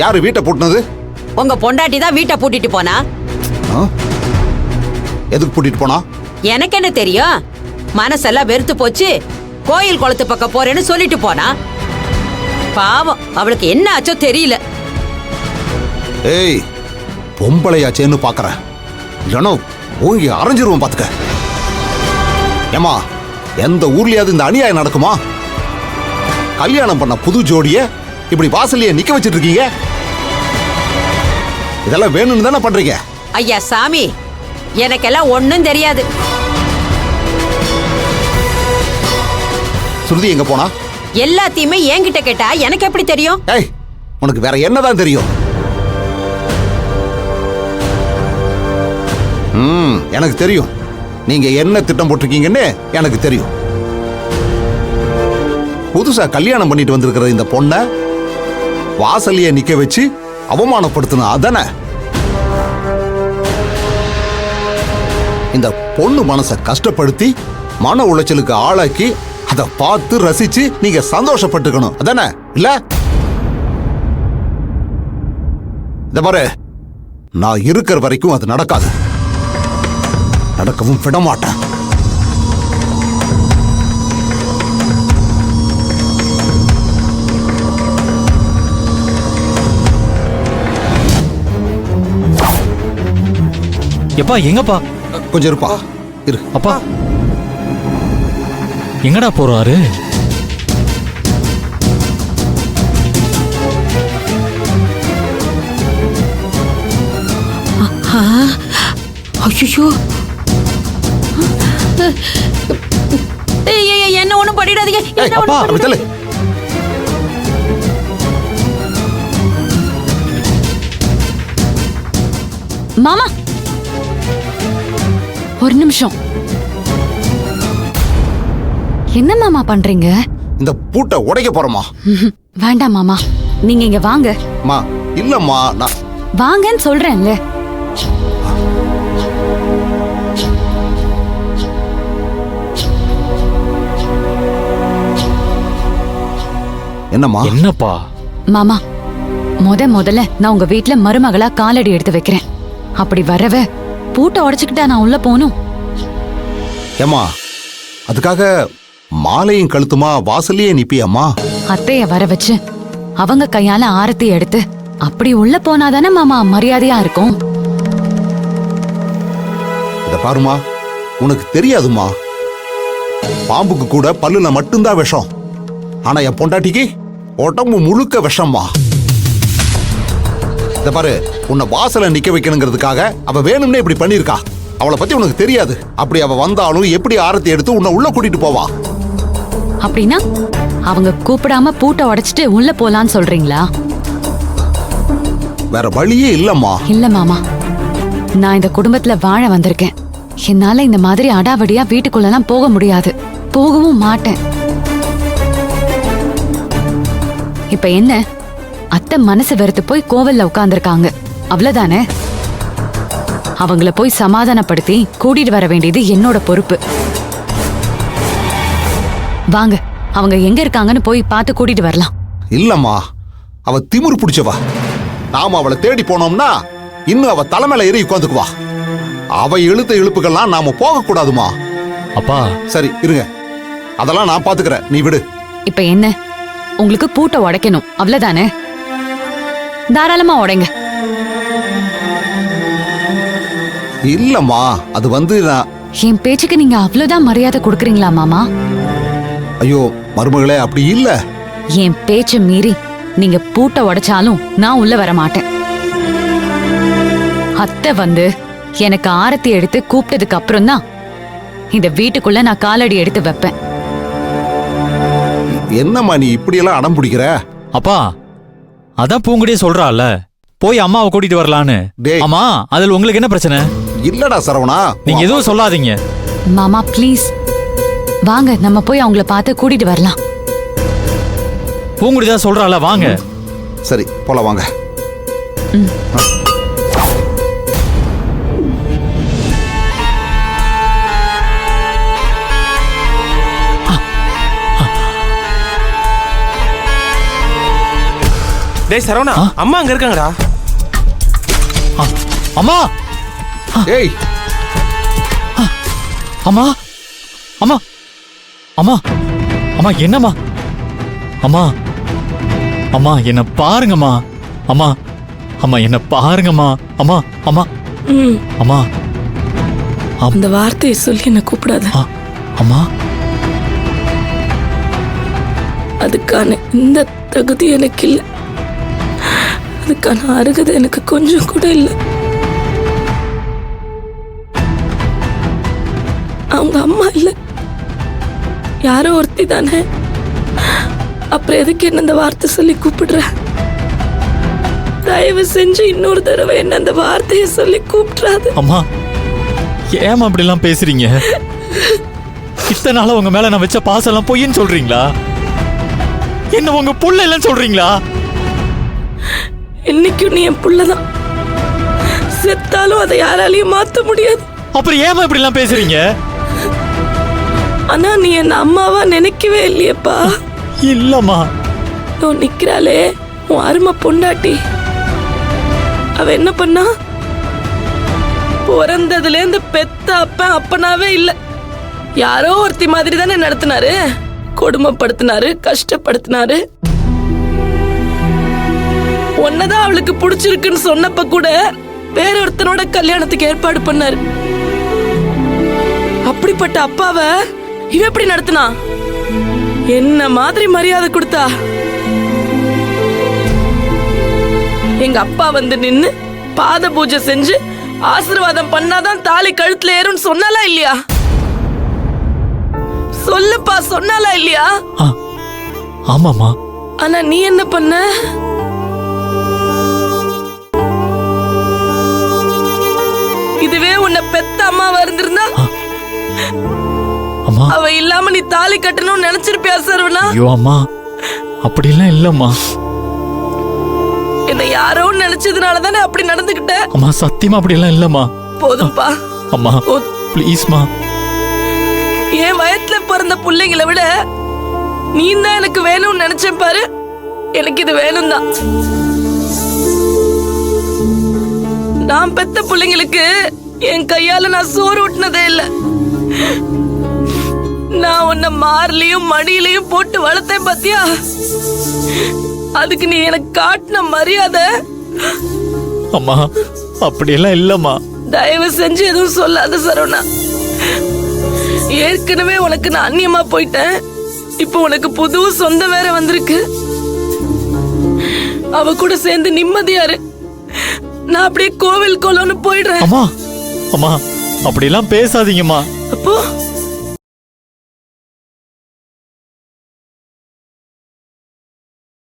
யாரு வீட்டை பூட்டினது? உங்க பொண்டாட்டி தான் வீட்டை பூட்டிட்டு போனா. எதுக்கு பூட்டிட்டு போனா? எனக்கு என்ன தெரியும்? மனசெல்லாம் வெறுத்து போச்சு, கோயில் குளத்து பக்கம் போறேன்னு சொல்லிட்டு போனா. பாவம், அவளுக்கு என்ன ஆச்சோ தெரியல. ஏய், பொம்பளையாச்சேன்னு பாக்குறேன், இல்லைன்னா ஓங்கி அரைஞ்சிருவோம் பாத்துக்க. ஏமா, எந்த ஊர்லயாவது இந்த அநியாயம் நடக்குமா? கல்யாணம் பண்ண புது ஜோடிய இப்படி வாசலையே நிக்க வச்சிட்டு இருக்கீங்க. இதெல்லாம் வேணும்னு தானே பண்றீங்க? ஐயா சாமி, எனக்கெல்லாம் ஒண்ணும் தெரியாது. சுருதி எங்க போனா? எல்லாத்தையுமே என்கிட்ட கேட்டா எனக்கு எப்படி தெரியும்? ஏய், உனக்கு வேற என்னதான் தெரியும்? எனக்கு தெரியும் நீங்க என்ன திட்டம் போட்டிருக்கீங்கன்னு எனக்கு தெரியும். புதுசா கல்யாணம் பண்ணிட்டு வந்திருக்கிற இந்த பொண்ண வாசலையே நிக்க வச்சு அவமானப்படுத்தணும் அதானே? இந்த பொண்ணு மனசை கஷ்டப்படுத்தி மன உளைச்சலுக்கு ஆளாக்கி அதை பார்த்து ரசிச்சு நீங்க சந்தோஷப்பட்டுக்கணும் அதானே? இல்ல இந்த பாரு, நான் இருக்கிற வரைக்கும் அது நடக்காது, நடக்கவும் விட மாட்டேன். எப்பா எங்கப்பா? கொஞ்சம் இருப்பா, இரு. அப்பா எங்கடா போறாரு? ஐயோ, என்ன ஒண்ணும் பண்ணிடாதீங்க. அப்பா அப்படி தள்ளு. மாமா ஒரு நிமிஷம். என்ன மாமா பண்றீங்க? இந்த பூட்டை உடைக்க போறோமா? வேண்டாம் மாமா, நீங்க இங்க வாங்க. மா இல்லம்மா, நான் வாங்கன்னு சொல்றேன்ல. என்னம்மா? என்னப்பா? மாமா, முதல்ல நான் உங்க வீட்ல மருமகளா காலடி எடுத்து வைக்கிறேன். அப்படி வரவ பூட்டை உடைச்சுக்கிட்டா நான் உள்ள போகணும். ஏமா, அதுக்காக மாலையும் கழுத்துமா வாசலையே நிப்பியம்மா? அத்தைய வர வச்சு அவங்க கையால ஆரத்தி எடுத்து அப்படி உள்ள போனாதானே மாமா மரியாதையா இருக்கும். இத பாருமா, உனக்கு தெரியாதுமா, பாம்புக்கு கூட பல்லுல மட்டும்தான் விஷம், ஆனா என் பொண்டாட்டிக்கு உடம்பு முழுக்க விஷம்மா. இத பாரு, உன்னை வாசல நிக்க வைக்கணுங்கிறதுக்காக அவ வேணும்னே இப்படி பண்ணிருக்கா. அவளை பத்தி உனக்கு தெரியாது. அப்படி அவ வந்தாலும் எப்படி ஆரத்தி எடுத்து உன்னை உள்ள கூட்டிட்டு போவா? அப்படின்னா அவங்க கூப்பிடாம பூட்டை உடைச்சிட்டு உள்ள போலான்னு சொல்றீங்களா? வேற வழியே இல்லம்மா. இல்ல மாமா, நான் இந்த குடும்பத்துல வாழ வந்திருக்கேன். என்னால இந்த மாதிரி அடாவடியா வீட்டுக்குள்ளலாம் போக முடியாது, போகவும் மாட்டேன். இப்ப என்ன, அத்தை மனசு வெறுத்து போய் கோவில்ல உட்கார்ந்துருக்காங்க, அவ்வளவுதானே? அவங்கள போய் சமாதானப்படுத்தி கூட்டிட்டு வர வேண்டியது என்னோட பொறுப்பு. வாங்க, அவங்க எங்க இருக்காங்கன்னு போய் பார்த்து கூட்டிட்டு வரலாம். இல்லம்மா, அவ திமிரு பிடிச்சவா. நாம அவளை தேடி போனோம்னா இன்னும் அவ தலைமையில ஏறி உட்காந்துக்குவா. அவ இழுத்த இழுப்புகள்லாம் நாம போக கூடாதுமா. அப்பா சரி இருங்க, அதெல்லாம் நான் பாத்துக்கிறேன், நீ விடு. இப்ப என்ன, உங்களுக்கு பூட்டை உடைக்கணும் அவ்வளவுதானே? தாராளமா உடைங்க. இல்லம்மா, அது வந்து நான்... என் பேச்சுக்கு நீங்க அவ்வளவுதான் மரியாதை கொடுக்கறீங்களா மாமா? ஐயோ மருமகளே, அப்படி இல்ல. என் பேச்ச மீறி நீங்க பூட்டை உடைச்சாலும் நான் உள்ள வர மாட்டேன். அத்தை வந்து எனக்கு ஆரத்தி எடுத்து கூப்பிட்டதுக்கு அப்புறம் தான் இந்த வீட்டுக்குள்ள நான் காலடி எடுத்து வைப்பேன். என்னம்மா நீ இப்படி எல்லாம் அடம் பிடிக்கிற? அப்பா, அதான் பூங்குடியே சொல்றால, போய் அம்மாவை கூட்டிட்டு வரலான்னு. டேய். ஆமா, அதுல உங்களுக்கு என்ன பிரச்சனை? இல்லடா சரவணா, நீங்க எதுவும் சொல்லாதீங்க. மாமா ப்ளீஸ் வாங்க, நம்ம போய் அவங்கள பார்த்து கூட்டிட்டு வரலாம். பூங்குடி தான் சொல்றால, வாங்க. சரி போலாம் வாங்க. டேய் சரவணா, அம்மா அங்க இருக்காங்கடா. ஆ, அம்மா ஏய் அம்மா அம்மா அம்மா அம்மா என்னம்மா? அம்மா அம்மா என்ன பாருங்கம்மா. அம்மா அம்மா என்ன பாருங்கம்மா. அம்மா அம்மா அம்மா அந்த வார்த்தையை சொல்லி என்ன கூப்பிடாத. அம்மா அதுக்கான இந்த தகுதி எனக்கு இல்லை. அதுக்கான அருகதை எனக்கு கொஞ்சம் கூட இல்லை. அவங்க அம்மா இல்ல, யாரோ ஒருத்தி தானே. அப்புறம் எதுக்கு என்ன அந்த வார்த்தை சொல்லி கூப்பிடுற? தயவு செஞ்சு இன்னொரு தடவை என்ன அந்த வார்த்தையை சொல்லி கூப்பிடுறாது. அம்மா ஏமா அப்படி எல்லாம் பேசுறீங்க? இத்தனை நாளா உங்க மேல நான் வச்ச பாசம் எல்லாம் பொய்ன்னு சொல்றீங்களா? என்ன உங்க புள்ள இல்லைன்னு சொல்றீங்களா? இன்னைக்கும் நீ என் புள்ளதான். செத்தாலும் அதை யாராலையும் மாத்த முடியாது. அப்புறம் ஏமா இப்படி எல்லாம் பேசுறீங்க? ஆனா நீ என்ன அம்மாவா நினைக்கவே இல்லையப்பா. இல்லம்மா. நான் நிக்கிறாளே உன் அருமை பொண்டாட்டி, அவ என்ன பண்ணா? பிறந்ததுல இருந்து பெத்த அப்பன் அப்பனாவே இல்ல, யாரோ ஒருத்தி மாதிரி தானே நடத்தினாரு. கொடுமைப்படுத்தினாரு, கஷ்டப்படுத்தினாரு. ஒன்னதான் அவளுக்கு பிடிச்சிருக்குன்னு சொன்னப்ப கூட வேற ஒருத்தனோட கல்யாணத்துக்கு ஏற்பாடு பண்ணாரு. அப்படிப்பட்ட அப்பாவை இவ எப்படி நடத்தினா? என்ன மாதிரி மரியாதை கொடுத்தா? எங்க அப்பா வந்து நின்னு பாத பூஜை செஞ்சு ஆசீர்வாதம் பண்ணாதான் தாலி கழுத்துல ஏறும்னு சொன்னாலா இல்லையா? சொல்லுப்பா, சொன்னாலா இல்லையா? ஆமாமா. ஆனா நீ என்ன பண்ண? இதுவே உன்னை பெத்த அம்மாவா இருந்திருந்தா அம்மா அவ இல்லாம நீ தாலி கட்டணும்னு நினைச்சிருப்பியா சரவணா? ஐயோ அம்மா அப்படிலாம் இல்லம்மா. என்ன யாரோ நினைச்சதுனால தானே அப்படி நடந்துகிட்ட. அம்மா சத்தியமா அப்படிலாம் இல்லம்மா. போதும்பா அம்மா ப்ளீஸ்மா. என் வயத்துல பிறந்த பிள்ளைங்களை விட நீ தான் எனக்கு வேணும்னு நினைச்சேன் பாரு. எனக்கு இது வேணும் தான். நான் பெத்த பிள்ளைங்களுக்கு என் கையால நான் சோறு ஊட்டினதே இல்ல. நான் உன்னை மார்லயும் மடியிலையும் போட்டு வளர்த்தேன் பாத்தியா? அதுக்கு நீ எனக்கு காட்டின மரியாதை. அம்மா அப்படியெல்லாம் இல்லம்மா. தயவு செஞ்சு எதுவும் சொல்லாத சரவணா. ஏற்கனவே உனக்கு நான் அந்நியமா போயிட்டேன். இப்போ உனக்கு புது சொந்தம் வேற வந்திருக்கு. அவ கூட சேர்ந்து நிம்மதியாரு. நான் அப்படியே கோவில் கோலம்னு போயிடுறேன். அம்மா அம்மா அப்படிலாம் பேசாதீங்கம்மா. அப்போ